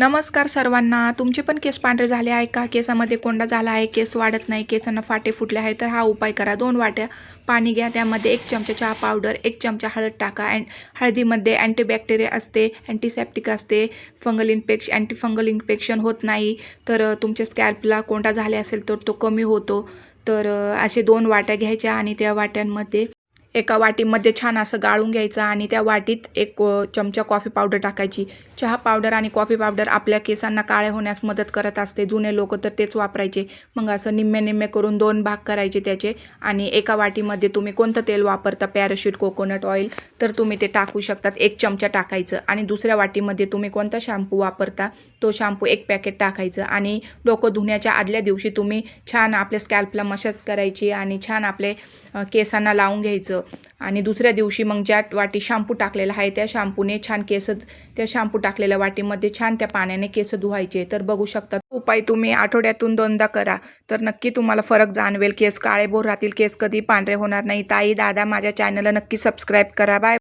नमस्कार सर्वांना. तुमचे पण केस पांढरे झाले आहे का? केसामध्ये कोंडा झाला आहे, केस वाढत नाही, केसांना फाटे फुटले आहे, तर हा उपाय करा. 2 वाट्या पाणी घ्या, त्यामध्ये 1 चमचा चहा पावडर, 1 चमचा हळद टाका. हळदीमध्ये अँटीबॅक्टेरिया असते, अँटीसेप्टिक असते, अँटी फंगल इन्फेक्शन होत नाही. तर तुमच्या स्कॅल्पला कोंडा झाले असेल तर तो कमी होतो. तर असे 2 वाट्या घ्यायच्या आणि त्या वाट्यांमध्ये एका वाटीमध्ये छान असं गाळून घ्यायचं आणि त्या वाटीत 1 चमचा कॉफी पावडर टाकायची. चहा पावडर आणि कॉफी पावडर आपल्या केसांना काळे होण्यास मदत करत असते. जुने लोक तर तेच वापरायचे. मग असं निम्मे करून 2 भाग करायचे त्याचे आणि एका वाटीमध्ये तुम्ही कोणतं तेल वापरता, पॅराशूट, कोकोनट ऑइल, तर तुम्ही ते टाकू शकतात. 1 चमचा टाकायचं आणि दुसऱ्या वाटीमध्ये तुम्ही कोणता शॅम्पू वापरता तो शॅम्पू 1 पॅकेट टाकायचं आणि डोकं धुण्याच्या आदल्या दिवशी तुम्ही छान आपल्या स्कॅल्पला मसाज करायची आणि छान आपले केसांना लावून घ्यायचं आणि दुसऱ्या दिवशी मग ज्या वाटी शॅम्पू टाकलेला आहे त्या शॅम्पूने छान त्या शॅम्पू टाकलेल्या वाटीमध्ये छान त्या पाण्याने केस धुवायचे. तर बघू शकता उपाय तुम्ही आठवड्यातून 2दा करा तर नक्की तुम्हाला फरक जाणवेल. केस काळेभोर राहतील, केस कधी पांढरे होणार नाही. ताई दादा, माझ्या चॅनलला नक्की सबस्क्राईब करा. बाय.